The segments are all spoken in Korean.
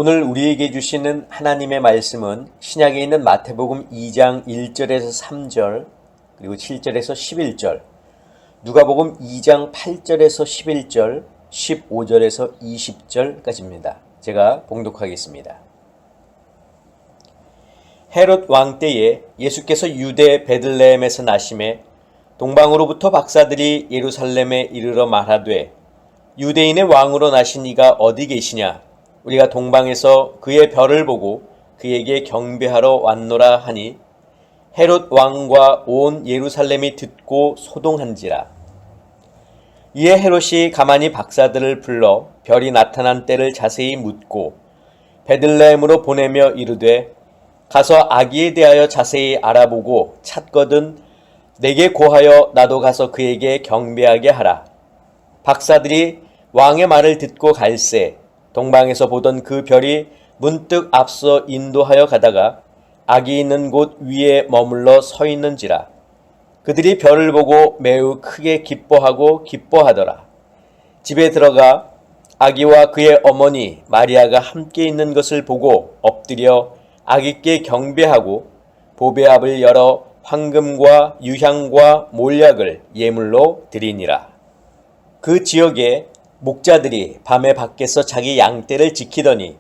오늘 우리에게 주시는 하나님의 말씀은 신약에 있는 마태복음 2장 1절에서 3절 그리고 7절에서 11절, 누가복음 2장 8절에서 11절, 15절에서 20절까지입니다. 제가 봉독하겠습니다. 헤롯 왕 때에 예수께서 유대 베들레헴에서 나심에 동방으로부터 박사들이 예루살렘에 이르러 말하되 유대인의 왕으로 나신 이가 어디 계시냐? 우리가 동방에서 그의 별을 보고 그에게 경배하러 왔노라 하니 헤롯 왕과 온 예루살렘이 듣고 소동한지라. 이에 헤롯이 가만히 박사들을 불러 별이 나타난 때를 자세히 묻고 베들레헴으로 보내며 이르되 가서 아기에 대하여 자세히 알아보고 찾거든 내게 고하여 나도 가서 그에게 경배하게 하라. 박사들이 왕의 말을 듣고 갈새 동방에서 보던 그 별이 문득 앞서 인도하여 가다가 아기 있는 곳 위에 머물러 서 있는지라. 그들이 별을 보고 매우 크게 기뻐하더라. 집에 들어가 아기와 그의 어머니 마리아가 함께 있는 것을 보고 엎드려 아기께 경배하고 보배 앞을 열어 황금과 유향과 몰약을 예물로 드리니라. 그 지역에 목자들이 밤에 밖에서 자기 양떼를 지키더니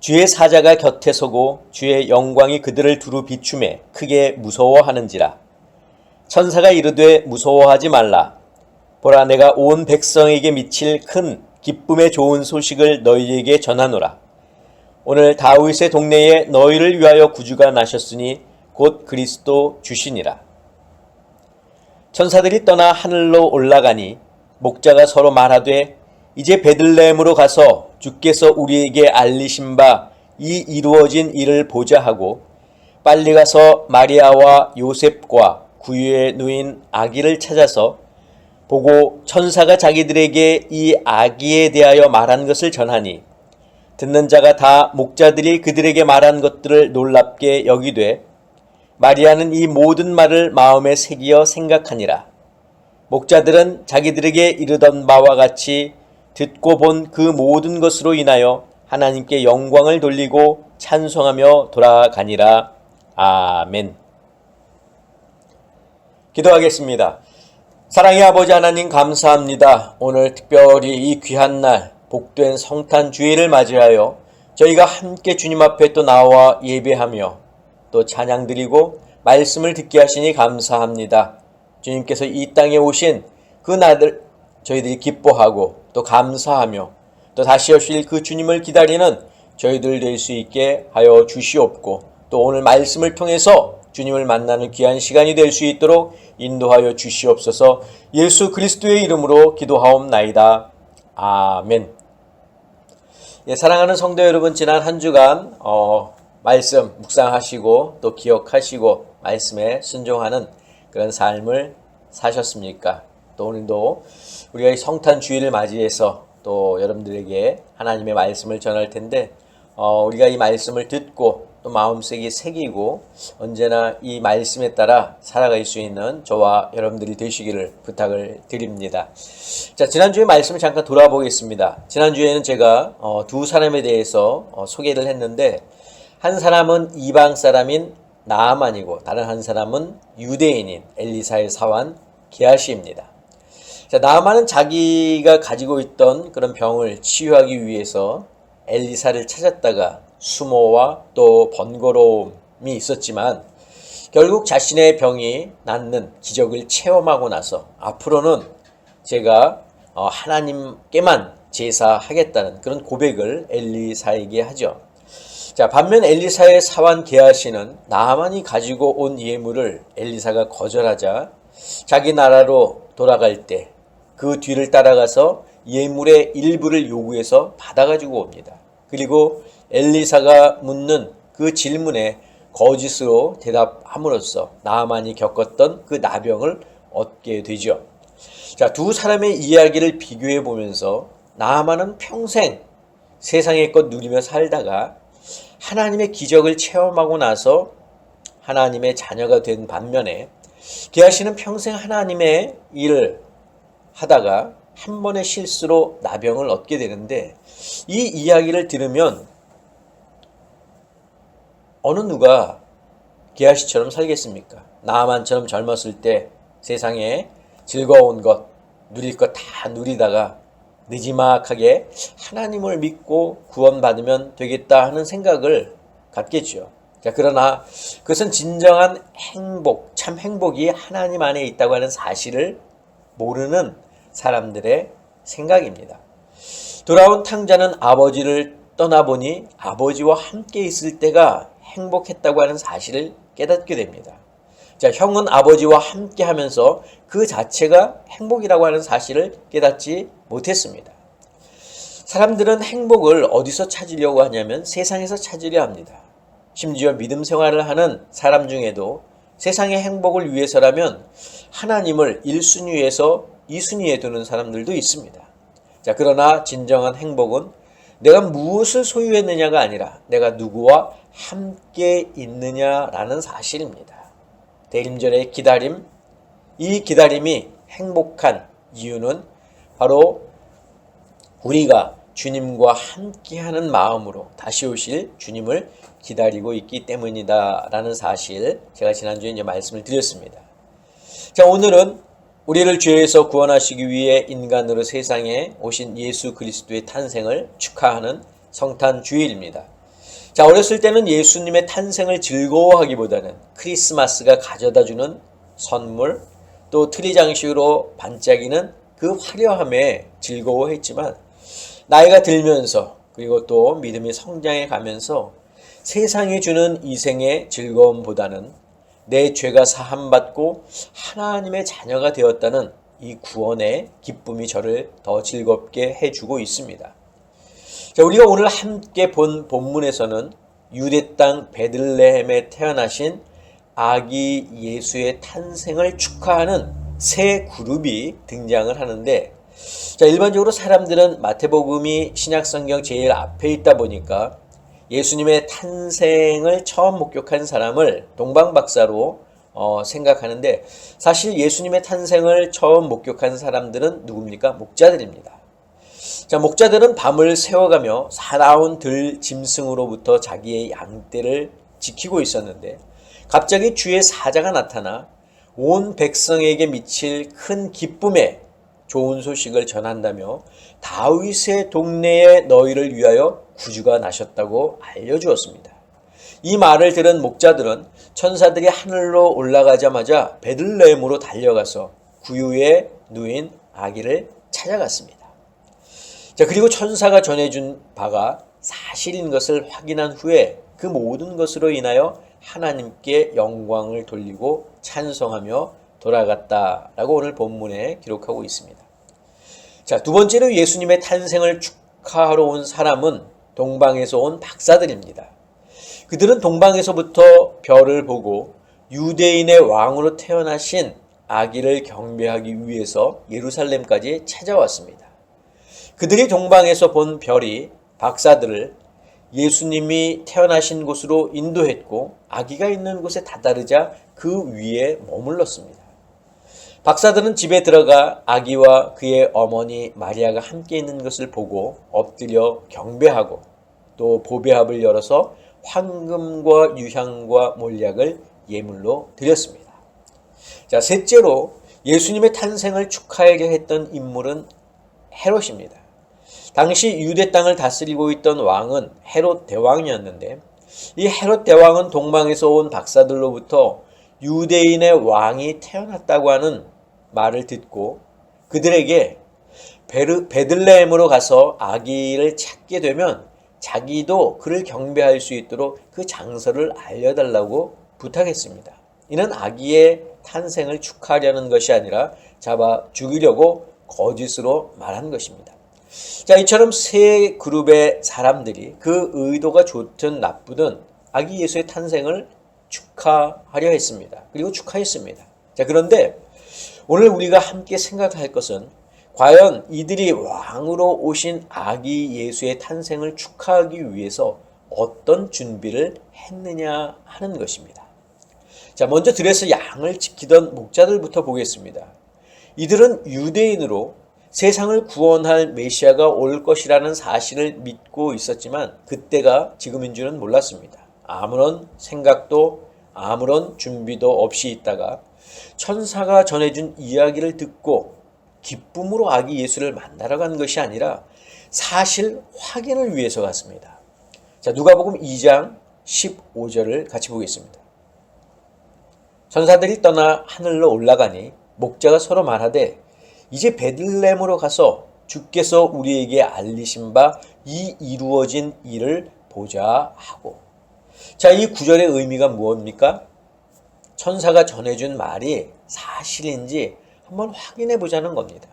주의 사자가 곁에 서고 주의 영광이 그들을 두루 비추매 크게 무서워하는지라. 천사가 이르되 무서워하지 말라. 보라, 내가 온 백성에게 미칠 큰 기쁨의 좋은 소식을 너희에게 전하노라. 오늘 다윗의 동네에 너희를 위하여 구주가 나셨으니 곧 그리스도 주시니라. 천사들이 떠나 하늘로 올라가니 목자가 서로 말하되 이제 베들레헴으로 가서 주께서 우리에게 알리신 바 이 이루어진 일을 보자 하고 빨리 가서 마리아와 요셉과 구유에 누인 아기를 찾아서 보고 천사가 자기들에게 이 아기에 대하여 말한 것을 전하니 듣는 자가 다 목자들이 그들에게 말한 것들을 놀랍게 여기되 마리아는 이 모든 말을 마음에 새기어 생각하니라. 목자들은 자기들에게 이르던 바와 같이 듣고 본 그 모든 것으로 인하여 하나님께 영광을 돌리고 찬송하며 돌아가니라. 아멘. 기도하겠습니다. 사랑의 아버지 하나님, 감사합니다. 오늘 특별히 이 귀한 날 복된 성탄 주일을 맞이하여 저희가 함께 주님 앞에 또 나와 예배하며 또 찬양 드리고 말씀을 듣게 하시니 감사합니다. 주님께서 이 땅에 오신 그 날을 저희들이 기뻐하고 또 감사하며 또 다시 오실 그 주님을 기다리는 저희들 될 수 있게 하여 주시옵고 또 오늘 말씀을 통해서 주님을 만나는 귀한 시간이 될 수 있도록 인도하여 주시옵소서. 예수 그리스도의 이름으로 기도하옵나이다. 아멘. 사랑하는 성도 여러분, 지난 한 주간 말씀 묵상하시고 또 기억하시고 말씀에 순종하는 그런 삶을 사셨습니까? 또 오늘도 우리가 이 성탄 주일을 맞이해서 또 여러분들에게 하나님의 말씀을 전할 텐데 우리가 이 말씀을 듣고 또 마음속에 새기고 언제나 이 말씀에 따라 살아갈 수 있는 저와 여러분들이 되시기를 부탁을 드립니다. 자, 지난주에 말씀을 잠깐 돌아보겠습니다. 지난주에는 제가 두 사람에 대해서 소개를 했는데 한 사람은 이방 사람인 나아만이고 다른 한 사람은 유대인인 엘리사의 사환 게하시입니다. 자, 나아만은 자기가 가지고 있던 그런 병을 치유하기 위해서 엘리사를 찾았다가 수모와 또 번거로움이 있었지만 결국 자신의 병이 낫는 기적을 체험하고 나서 앞으로는 제가 하나님께만 제사하겠다는 그런 고백을 엘리사에게 하죠. 자, 반면 엘리사의 사환 게하시는 나아만이 가지고 온 예물을 엘리사가 거절하자 자기 나라로 돌아갈 때 그 뒤를 따라가서 예물의 일부를 요구해서 받아가지고 옵니다. 그리고 엘리사가 묻는 그 질문에 거짓으로 대답함으로써 나아만이 겪었던 그 나병을 얻게 되죠. 자, 두 사람의 이야기를 비교해 보면서 나아만은 평생 세상의 것 누리며 살다가 하나님의 기적을 체험하고 나서 하나님의 자녀가 된 반면에 게하시는 평생 하나님의 일을 하다가 한 번의 실수로 나병을 얻게 되는데 이 이야기를 들으면 어느 누가 게하시처럼 살겠습니까? 나아만처럼 젊었을 때 세상에 즐거운 것, 누릴 것 다 누리다가 느지막하게 하나님을 믿고 구원받으면 되겠다 하는 생각을 갖겠죠. 자, 그러나 그것은 진정한 행복, 참 행복이 하나님 안에 있다고 하는 사실을 모르는 사람들의 생각입니다. 돌아온 탕자는 아버지를 떠나보니 아버지와 함께 있을 때가 행복했다고 하는 사실을 깨닫게 됩니다. 자, 형은 아버지와 함께 하면서 그 자체가 행복이라고 하는 사실을 깨닫지 못했습니다. 사람들은 행복을 어디서 찾으려고 하냐면 세상에서 찾으려 합니다. 심지어 믿음 생활을 하는 사람 중에도 세상의 행복을 위해서라면 하나님을 1순위에서 2순위에 두는 사람들도 있습니다. 자, 그러나 진정한 행복은 내가 무엇을 소유했느냐가 아니라 내가 누구와 함께 있느냐라는 사실입니다. 대림절의 기다림, 이 기다림이 행복한 이유는 바로 우리가 주님과 함께하는 마음으로 다시 오실 주님을 기다리고 있기 때문이다라는 사실, 제가 지난주에 이제 말씀을 드렸습니다. 자, 오늘은 우리를 죄에서 구원하시기 위해 인간으로 세상에 오신 예수 그리스도의 탄생을 축하하는 성탄 주일입니다. 자, 어렸을 때는 예수님의 탄생을 즐거워하기보다는 크리스마스가 가져다주는 선물, 또 트리 장식으로 반짝이는 그 화려함에 즐거워했지만 나이가 들면서 그리고 또 믿음이 성장해 가면서 세상이 주는 이생의 즐거움보다는 내 죄가 사함받고 하나님의 자녀가 되었다는 이 구원의 기쁨이 저를 더 즐겁게 해주고 있습니다. 자, 우리가 오늘 함께 본 본문에서는 유대 땅 베들레헴에 태어나신 아기 예수의 탄생을 축하하는 세 그룹이 등장을 하는데, 자, 일반적으로 사람들은 마태복음이 신약성경 제일 앞에 있다 보니까 예수님의 탄생을 처음 목격한 사람을 동방박사로 생각하는데, 사실 예수님의 탄생을 처음 목격한 사람들은 누굽니까? 목자들입니다. 자, 목자들은 밤을 새워가며 사나운 들 짐승으로부터 자기의 양떼를 지키고 있었는데 갑자기 주의 사자가 나타나 온 백성에게 미칠 큰 기쁨에 좋은 소식을 전한다며 다윗의 동네에 너희를 위하여 구주가 나셨다고 알려주었습니다. 이 말을 들은 목자들은 천사들이 하늘로 올라가자마자 베들레헴으로 달려가서 구유에 누인 아기를 찾아갔습니다. 자, 그리고 천사가 전해준 바가 사실인 것을 확인한 후에 그 모든 것으로 인하여 하나님께 영광을 돌리고 찬송하며 돌아갔다라고 오늘 본문에 기록하고 있습니다. 자, 두 번째로 예수님의 탄생을 축하하러 온 사람은 동방에서 온 박사들입니다. 그들은 동방에서부터 별을 보고 유대인의 왕으로 태어나신 아기를 경배하기 위해서 예루살렘까지 찾아왔습니다. 그들이 동방에서 본 별이 박사들을 예수님이 태어나신 곳으로 인도했고 아기가 있는 곳에 다다르자 그 위에 머물렀습니다. 박사들은 집에 들어가 아기와 그의 어머니 마리아가 함께 있는 것을 보고 엎드려 경배하고 또 보배합을 열어서 황금과 유향과 몰약을 예물로 드렸습니다. 자, 셋째로 예수님의 탄생을 축하하게 했던 인물은 헤롯입니다. 당시 유대 땅을 다스리고 있던 왕은 헤롯 대왕이었는데, 이 헤롯 대왕은 동방에서 온 박사들로부터 유대인의 왕이 태어났다고 하는 말을 듣고 그들에게 베들레헴으로 가서 아기를 찾게 되면 자기도 그를 경배할 수 있도록 그 장소를 알려달라고 부탁했습니다. 이는 아기의 탄생을 축하하려는 것이 아니라 잡아 죽이려고 거짓으로 말한 것입니다. 자, 이처럼 세 그룹의 사람들이 그 의도가 좋든 나쁘든 아기 예수의 탄생을 축하하려 했습니다. 그리고 축하했습니다. 자, 그런데 오늘 우리가 함께 생각할 것은 과연 이들이 왕으로 오신 아기 예수의 탄생을 축하하기 위해서 어떤 준비를 했느냐 하는 것입니다. 자, 먼저 들에서 양을 지키던 목자들부터 보겠습니다. 이들은 유대인으로 세상을 구원할 메시아가 올 것이라는 사실을 믿고 있었지만 그때가 지금인 줄은 몰랐습니다. 아무런 생각도 아무런 준비도 없이 있다가 천사가 전해준 이야기를 듣고 기쁨으로 아기 예수를 만나러 간 것이 아니라 사실 확인을 위해서 갔습니다. 자, 누가복음 2장 15절을 같이 보겠습니다. 천사들이 떠나 하늘로 올라가니 목자가 서로 말하되 이제 베들레헴으로 가서 주께서 우리에게 알리신 바 이 이루어진 일을 보자 하고. 자, 이 구절의 의미가 무엇입니까? 천사가 전해준 말이 사실인지 한번 확인해 보자는 겁니다.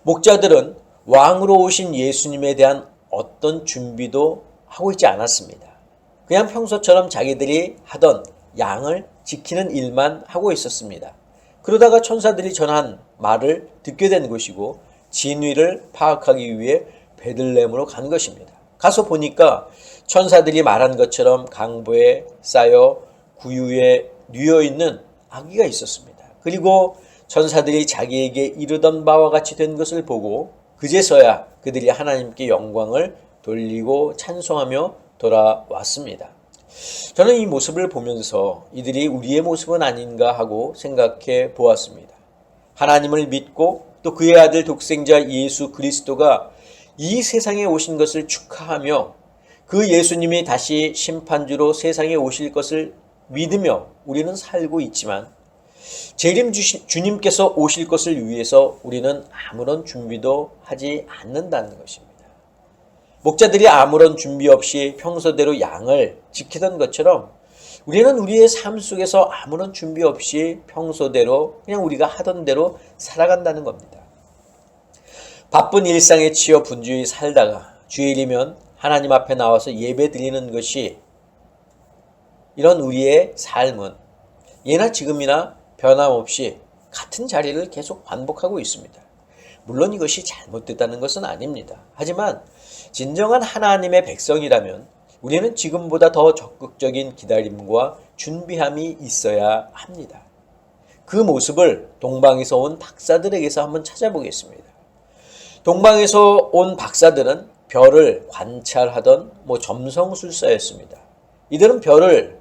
목자들은 왕으로 오신 예수님에 대한 어떤 준비도 하고 있지 않았습니다. 그냥 평소처럼 자기들이 하던 양을 지키는 일만 하고 있었습니다. 그러다가 천사들이 전한 말을 듣게 된 것이고 진위를 파악하기 위해 베들레헴으로 간 것입니다. 가서 보니까 천사들이 말한 것처럼 강보에 쌓여 구유에 뉘어 있는 아기가 있었습니다. 그리고 천사들이 자기에게 이르던 바와 같이 된 것을 보고 그제서야 그들이 하나님께 영광을 돌리고 찬송하며 돌아왔습니다. 저는 이 모습을 보면서 이들이 우리의 모습은 아닌가 하고 생각해 보았습니다. 하나님을 믿고 또 그의 아들 독생자 예수 그리스도가 이 세상에 오신 것을 축하하며 그 예수님이 다시 심판주로 세상에 오실 것을 믿으며 우리는 살고 있지만 재림 주님께서 오실 것을 위해서 우리는 아무런 준비도 하지 않는다는 것입니다. 목자들이 아무런 준비 없이 평소대로 양을 지키던 것처럼 우리는 우리의 삶 속에서 아무런 준비 없이 평소대로 그냥 우리가 하던 대로 살아간다는 겁니다. 바쁜 일상에 치여 분주히 살다가 주일이면 하나님 앞에 나와서 예배 드리는 것이 이런 우리의 삶은 예나 지금이나 변함없이 같은 자리를 계속 반복하고 있습니다. 물론 이것이 잘못됐다는 것은 아닙니다. 하지만 진정한 하나님의 백성이라면 우리는 지금보다 더 적극적인 기다림과 준비함이 있어야 합니다. 그 모습을 동방에서 온 박사들에게서 한번 찾아보겠습니다. 동방에서 온 박사들은 별을 관찰하던 점성술사였습니다. 이들은 별을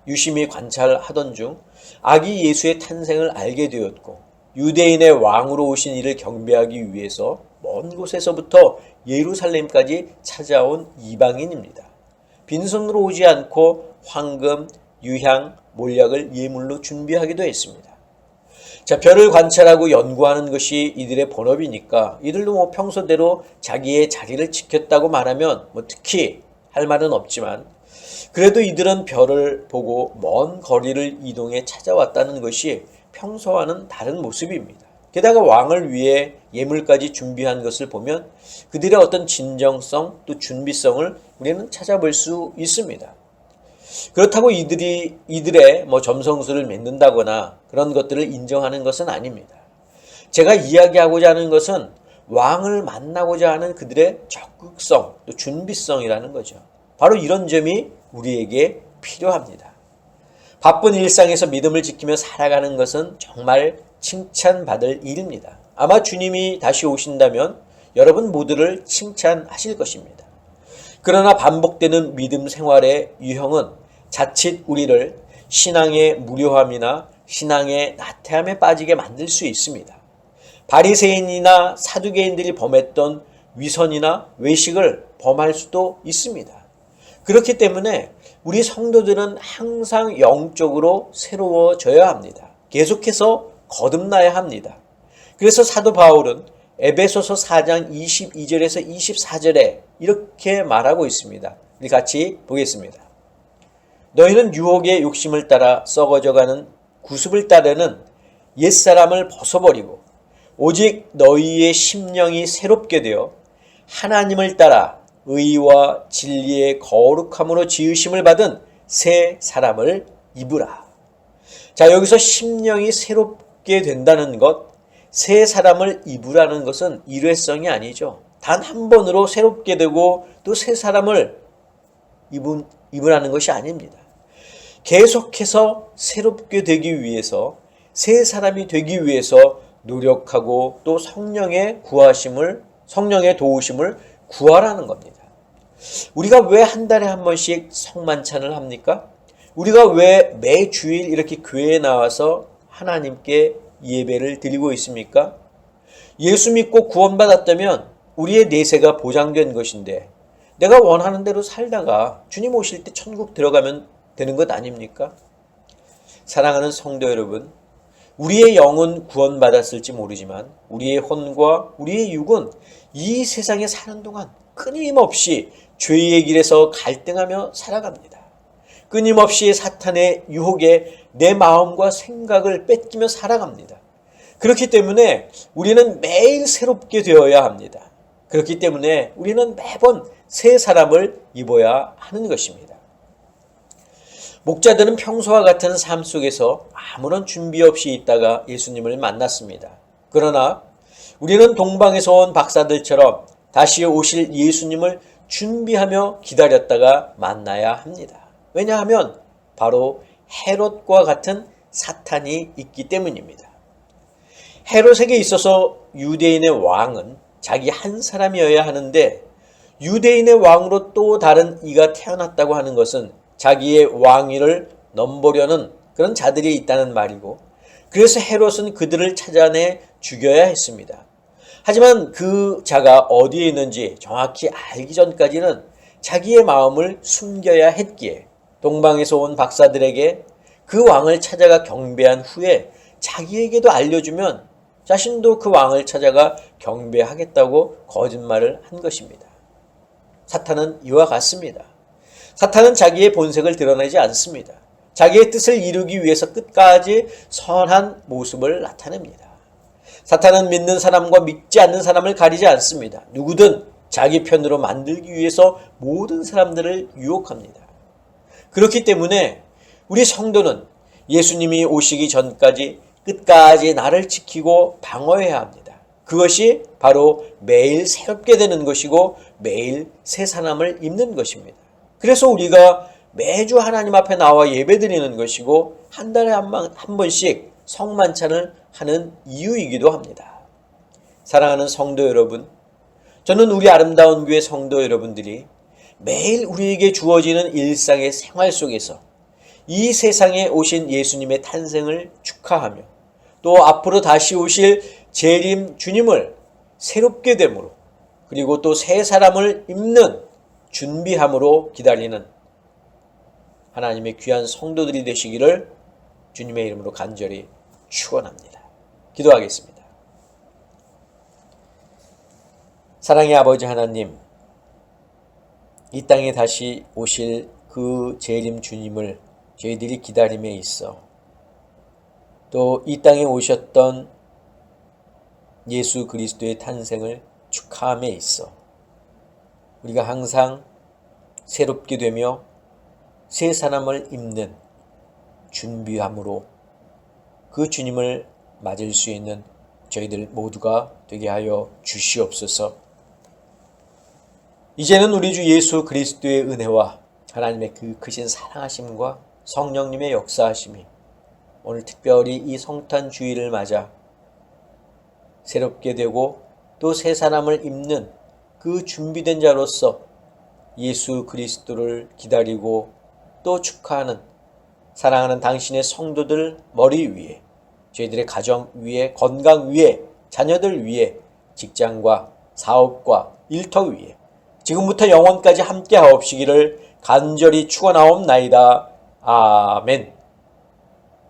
유심히 관찰하던 중 아기 예수의 탄생을 알게 되었고 유대인의 왕으로 오신 이를 경배하기 위해서 먼 곳에서부터 예루살렘까지 찾아온 이방인입니다. 빈손으로 오지 않고 황금, 유향, 몰약을 예물로 준비하기도 했습니다. 자, 별을 관찰하고 연구하는 것이 이들의 본업이니까 이들도 평소대로 자기의 자리를 지켰다고 말하면 특히 할 말은 없지만 그래도 이들은 별을 보고 먼 거리를 이동해 찾아왔다는 것이 평소와는 다른 모습입니다. 게다가 왕을 위해 예물까지 준비한 것을 보면 그들의 어떤 진정성 또 준비성을 우리는 찾아볼 수 있습니다. 그렇다고 이들의 점성술을 믿는다거나 그런 것들을 인정하는 것은 아닙니다. 제가 이야기하고자 하는 것은 왕을 만나고자 하는 그들의 적극성 또 준비성이라는 거죠. 바로 이런 점이 우리에게 필요합니다. 바쁜 일상에서 믿음을 지키며 살아가는 것은 정말 칭찬받을 일입니다. 아마 주님이 다시 오신다면 여러분 모두를 칭찬하실 것입니다. 그러나 반복되는 믿음 생활의 유형은 자칫 우리를 신앙의 무료함이나 신앙의 나태함에 빠지게 만들 수 있습니다. 바리새인이나 사두개인들이 범했던 위선이나 외식을 범할 수도 있습니다. 그렇기 때문에 우리 성도들은 항상 영적으로 새로워져야 합니다. 계속해서 거듭나야 합니다. 그래서 사도 바울은 에베소서 4장 22절에서 24절에 이렇게 말하고 있습니다. 우리 같이 보겠습니다. 너희는 유혹의 욕심을 따라 썩어져가는 구습을 따르는 옛사람을 벗어버리고 오직 너희의 심령이 새롭게 되어 하나님을 따라 의와 진리의 거룩함으로 지으심을 받은 새 사람을 입으라. 자, 여기서 심령이 새롭게 된다는 것, 새 사람을 입으라는 것은 일회성이 아니죠. 단 한 번으로 새롭게 되고 또 새 사람을 입으라는 것이 아닙니다. 계속해서 새롭게 되기 위해서 새 사람이 되기 위해서 노력하고 또 성령의 도우심을 구하라는 겁니다. 우리가 왜 한 달에 한 번씩 성만찬을 합니까? 우리가 왜 매 주일 이렇게 교회에 나와서 하나님께 예배를 드리고 있습니까? 예수 믿고 구원받았다면 우리의 내세가 보장된 것인데 내가 원하는 대로 살다가 주님 오실 때 천국 들어가면 되는 것 아닙니까? 사랑하는 성도 여러분, 우리의 영은 구원받았을지 모르지만 우리의 혼과 우리의 육은 이 세상에 사는 동안 끊임없이 죄의 길에서 갈등하며 살아갑니다. 끊임없이 사탄의 유혹에 내 마음과 생각을 뺏기며 살아갑니다. 그렇기 때문에 우리는 매일 새롭게 되어야 합니다. 그렇기 때문에 우리는 매번 새 사람을 입어야 하는 것입니다. 목자들은 평소와 같은 삶 속에서 아무런 준비 없이 있다가 예수님을 만났습니다. 그러나 우리는 동방에서 온 박사들처럼 다시 오실 예수님을 준비하며 기다렸다가 만나야 합니다. 왜냐하면 바로 헤롯과 같은 사탄이 있기 때문입니다. 헤롯에게 있어서 유대인의 왕은 자기 한 사람이어야 하는데 유대인의 왕으로 또 다른 이가 태어났다고 하는 것은 자기의 왕위를 넘보려는 그런 자들이 있다는 말이고, 그래서 헤롯은 그들을 찾아내 죽여야 했습니다. 하지만 그 자가 어디에 있는지 정확히 알기 전까지는 자기의 마음을 숨겨야 했기에 동방에서 온 박사들에게 그 왕을 찾아가 경배한 후에 자기에게도 알려주면 자신도 그 왕을 찾아가 경배하겠다고 거짓말을 한 것입니다. 사탄은 이와 같습니다. 사탄은 자기의 본색을 드러내지 않습니다. 자기의 뜻을 이루기 위해서 끝까지 선한 모습을 나타냅니다. 사탄은 믿는 사람과 믿지 않는 사람을 가리지 않습니다. 누구든 자기 편으로 만들기 위해서 모든 사람들을 유혹합니다. 그렇기 때문에 우리 성도는 예수님이 오시기 전까지 끝까지 나를 지키고 방어해야 합니다. 그것이 바로 매일 새롭게 되는 것이고 매일 새 사람을 입는 것입니다. 그래서 우리가 매주 하나님 앞에 나와 예배드리는 것이고 한 달에 한 번씩 성만찬을 하는 이유이기도 합니다. 사랑하는 성도 여러분, 저는 우리 아름다운 교회 성도 여러분들이 매일 우리에게 주어지는 일상의 생활 속에서 이 세상에 오신 예수님의 탄생을 축하하며 또 앞으로 다시 오실 재림 주님을 새롭게 됨으로 그리고 또 새 사람을 입는 준비함으로 기다리는 하나님의 귀한 성도들이 되시기를 주님의 이름으로 간절히 축원합니다. 기도하겠습니다. 사랑의 아버지 하나님, 이 땅에 다시 오실 그 재림 주님을 저희들이 기다림에 있어 또 이 땅에 오셨던 예수 그리스도의 탄생을 축하함에 있어 우리가 항상 새롭게 되며 새 사람을 입는 준비함으로 그 주님을 맞을 수 있는 저희들 모두가 되게 하여 주시옵소서. 이제는 우리 주 예수 그리스도의 은혜와 하나님의 그 크신 사랑하심과 성령님의 역사하심이 오늘 특별히 이 성탄 주일을 맞아 새롭게 되고 또 새 사람을 입는 그 준비된 자로서 예수 그리스도를 기다리고 또 축하하는 사랑하는 당신의 성도들 머리 위에, 저희들의 가정 위에, 건강 위에, 자녀들 위에, 직장과 사업과 일터 위에 지금부터 영원까지 함께 하옵시기를 간절히 축원하옵나이다. 아멘.